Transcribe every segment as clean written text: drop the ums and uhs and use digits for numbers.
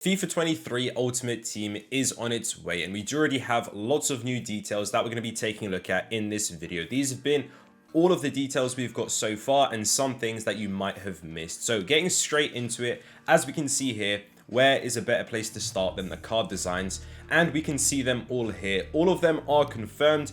FIFA 23 Ultimate Team is on its way, and we do already have lots of new details that we're going to be taking a look at in this video. These have been all of the details we've got so far and some things that you might have missed. So getting straight into it, as we can see here, where is a better place to start than the card designs? And we can see them all here. All of them are confirmed.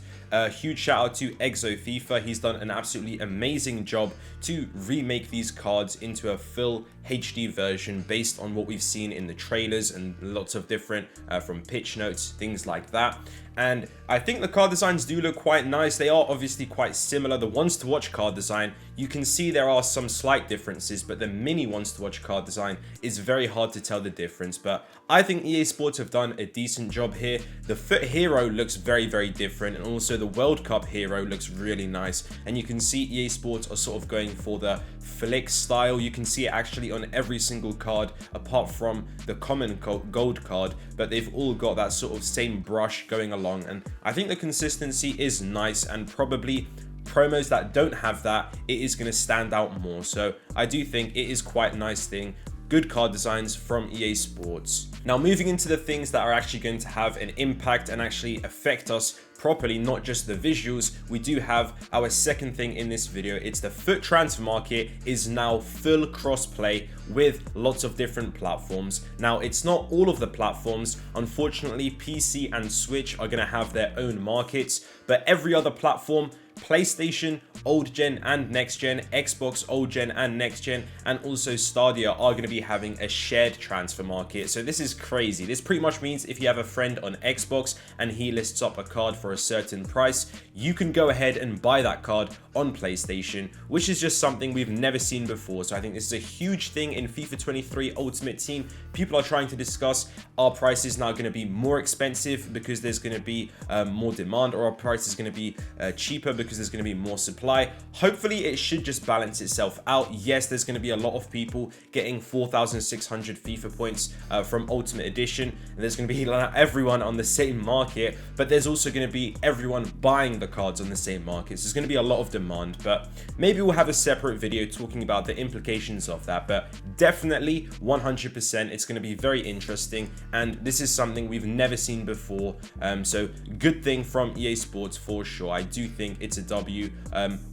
Huge shout out to Exo FIFA. He's done an absolutely amazing job to remake these cards into a full HD version based on what we've seen in the trailers and lots of different from pitch notes, things like that. And I think the card designs do look quite nice. They are obviously quite similar. The ones to watch card design, you can see there are some slight differences, but the mini ones to watch card design is very hard to tell the difference. But I think EA Sports have done a decent job here. The FUT hero looks very, very different, and also the World Cup hero looks really nice. And you can see EA Sports are sort of going for the flick style. You can see it actually on every single card apart from the common gold card, but they've all got that sort of same brush going along, and I think the consistency is nice, and probably promos that don't have that, it is going to stand out more. So I do think it is quite a nice thing. Good card designs from EA Sports. Now moving into the things that are actually going to have an impact and actually affect us properly, not just the visuals, we do have our second thing in this video. It's the FUT transfer market is now full crossplay with lots of different platforms. Now it's not all of the platforms, unfortunately. PC and Switch are going to have their own markets, but every other platform, PlayStation, old gen and next gen, Xbox, old gen and next gen, and also Stadia are going to be having a shared transfer market. So this is crazy. This pretty much means if you have a friend on Xbox and he lists up a card for a certain price, you can go ahead and buy that card on PlayStation, which is just something we've never seen before. So I think this is a huge thing in FIFA 23 Ultimate Team. People are trying to discuss, are prices now going to be more expensive because there's going to be more demand, or are prices going to be cheaper because there's going to be more supply? Hopefully it should just balance itself out. Yes, there's going to be a lot of people getting 4,600 FIFA points from Ultimate Edition, and there's going to be everyone on the same market, but there's also going to be everyone buying the cards on the same market. So there's going to be a lot of demand, but maybe we'll have a separate video talking about the implications of that. But definitely 100% it's going to be very interesting, and this is something we've never seen before. So good thing from EA Sports for sure. I do think it's a W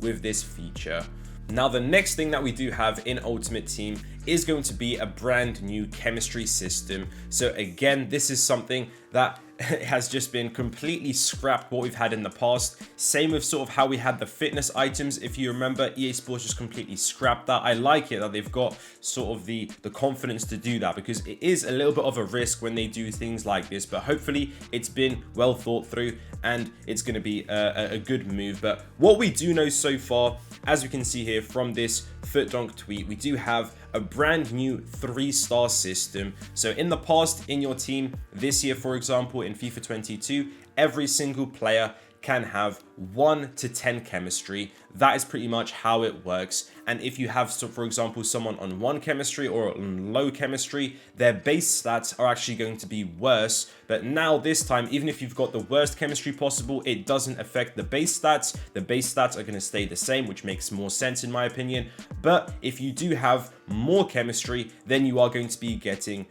with this feature. Now the next thing that we do have in Ultimate Team is going to be a brand new chemistry system. So again, this is something that has just been completely scrapped what we've had in the past. Same with sort of how we had the fitness items. If you remember, EA Sports just completely scrapped that. I like it that they've got sort of the confidence to do that, because it is a little bit of a risk when they do things like this, but hopefully it's been well thought through and it's going to be a good move. But what we do know so far, as we can see here from this FUT tweet, we do have a brand new 3-star system. So in the past, in your team this year, for example, in FIFA 22, every single player can have 1 to 10 chemistry. That is pretty much how it works. And if you have, so for example, someone on 1 chemistry or on low chemistry, their base stats are actually going to be worse. But now this time, even if you've got the worst chemistry possible, it doesn't affect the base stats. The base stats are going to stay the same, which makes more sense in my opinion. But if you do have more chemistry, then you are going to be getting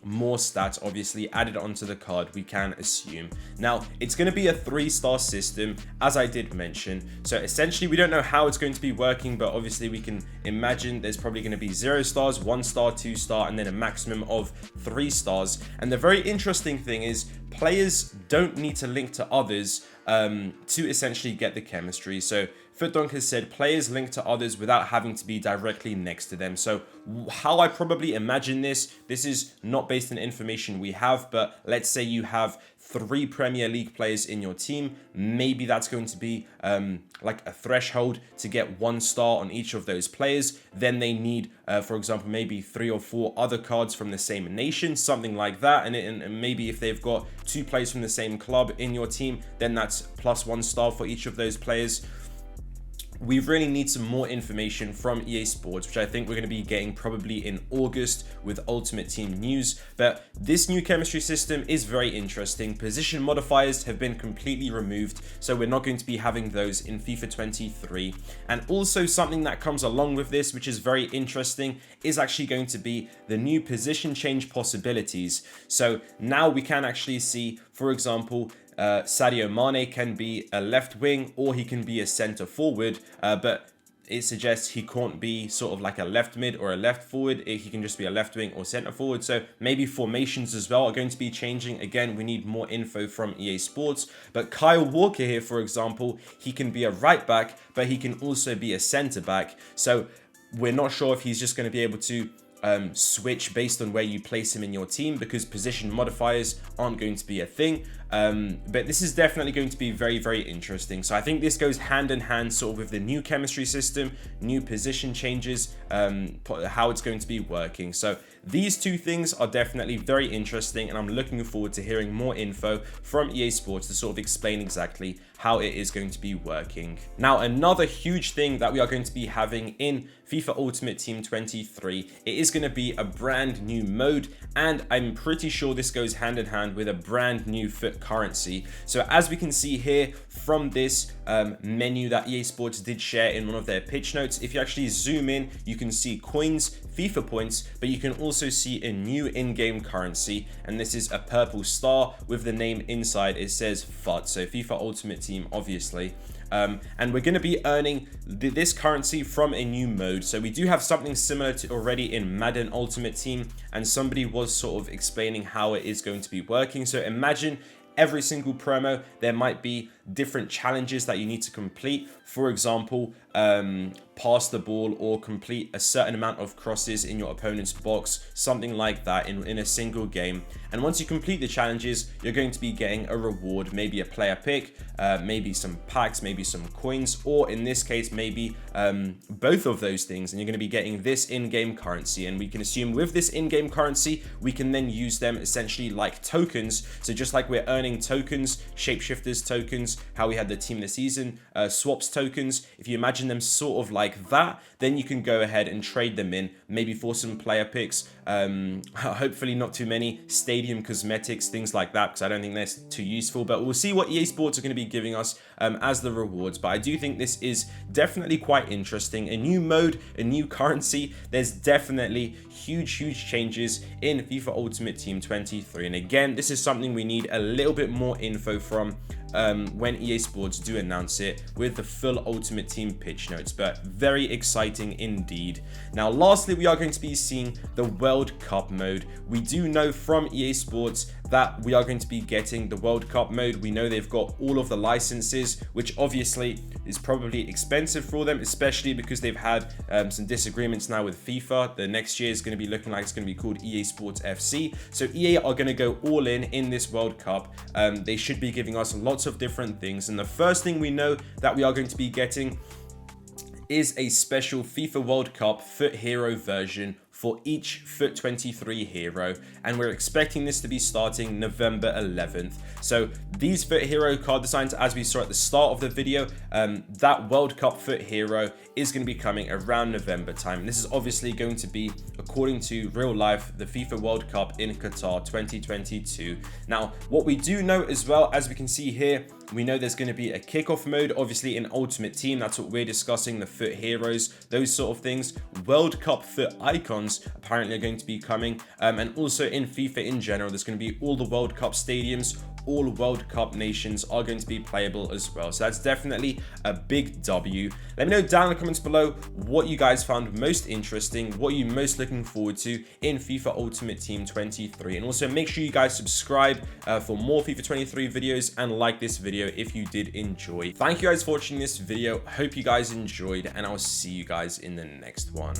more stats obviously added onto the card, we can assume. Now it's going to be a 3-star system, as I did mention. So essentially we don't know how it's going to be working, but obviously we can imagine there's probably going to be 0 stars, 1 star, 2 star, and then a maximum of 3 stars. And the very interesting thing is players don't need to link to others to essentially get the chemistry. So FUT has said players link to others without having to be directly next to them. So how I probably imagine this is not based on information we have, but let's say you have 3 Premier League players in your team. Maybe that's going to be like a threshold to get 1 star on each of those players. Then they need, for example, maybe 3 or 4 other cards from the same nation, something like that. And maybe if they've got 2 players from the same club in your team, then that's plus 1 star for each of those players. we really need some more information from EA Sports, which I think we're going to be getting probably in August with Ultimate Team news. But this new chemistry system is very interesting. Position modifiers have been completely removed, so we're not going to be having those in FIFA 23. And also something that comes along with this, which is very interesting, is actually going to be the new position change possibilities. So now we can actually see, for example, Sadio Mane can be a left wing or he can be a center forward, but it suggests he can't be sort of like a left mid or a left forward. He can just be a left wing or center forward. So maybe formations as well are going to be changing. Again, we need more info from EA Sports. But Kyle Walker here, for example, he can be a right back, but he can also be a center back. So we're not sure if he's just going to be able to switch based on where you place him in your team, because position modifiers aren't going to be a thing. But this is definitely going to be very, very interesting. So I think this goes hand in hand sort of with the new chemistry system, new position changes, how it's going to be working. So these two things are definitely very interesting, and I'm looking forward to hearing more info from EA Sports to sort of explain exactly how it is going to be working. Now, another huge thing that we are going to be having in FIFA Ultimate Team 23, it is going to be a brand new mode, and I'm pretty sure this goes hand in hand with a brand new FUT currency. So as we can see here from this menu that EA Sports did share in one of their pitch notes, if you actually zoom in, you can see coins, FIFA points, but you can also see a new in-game currency, and this is a purple star with the name inside. It says FUT, so FIFA Ultimate Team, obviously. And we're going to be earning this currency from a new mode. So we do have something similar to already in Madden Ultimate Team, and somebody was sort of explaining how it is going to be working. So imagine every single promo, there might be different challenges that you need to complete. For example, pass the ball or complete a certain amount of crosses in your opponent's box, something like that in a single game. And once you complete the challenges, you're going to be getting a reward, maybe a player pick, maybe some packs, maybe some coins, or in this case, maybe both of those things. And you're going to be getting this in-game currency. And we can assume with this in-game currency, we can then use them essentially like tokens. So just like we're earning tokens, shapeshifters tokens, how we had the team of the season, swaps tokens, if you imagine them sort of like that, then you can go ahead and trade them in, maybe for some player picks, hopefully not too many, stadium cosmetics, things like that, because I don't think that's too useful. But we'll see what EA Sports are going to be giving us as the rewards. But I do think this is definitely quite interesting. A new mode, a new currency. There's definitely huge changes in FIFA Ultimate Team 23. And again, this is something we need a little bit more info from when EA Sports do announce it with the full Ultimate Team pitch notes. But very exciting indeed. Now, lastly, we are going to be seeing the World Cup mode. We do know from EA Sports that we are going to be getting the World Cup mode. We know they've got all of the licenses, which obviously is probably expensive for them, especially because they've had some disagreements now with FIFA. The next year is going to be looking like it's going to be called EA Sports FC. So EA are going to go all in this World Cup. They should be giving us lots of different things. And the first thing we know that we are going to be getting is a special FIFA World Cup FUT Hero version for each FUT 23 hero, and we're expecting this to be starting November 11th. So these FUT Hero card designs, as we saw at the start of the video, that World Cup FUT Hero is going to be coming around November time. And this is obviously going to be, according to real life, the FIFA World Cup in Qatar 2022. Now, what we do know as well, as we can see here, we know there's going to be a kickoff mode, obviously in Ultimate Team. That's what we're discussing, the FUT Heroes, those sort of things. World Cup FUT Icons apparently are going to be coming. And also in FIFA in general, there's going to be all the World Cup stadiums, all World Cup nations are going to be playable as well. So that's definitely a big W. Let me know down in the comments below what you guys found most interesting, what are you most looking forward to in FIFA Ultimate Team 23. And also make sure you guys subscribe for more FIFA 23 videos and like this video if you did enjoy. Thank you guys for watching this video. Hope you guys enjoyed, and I'll see you guys in the next one.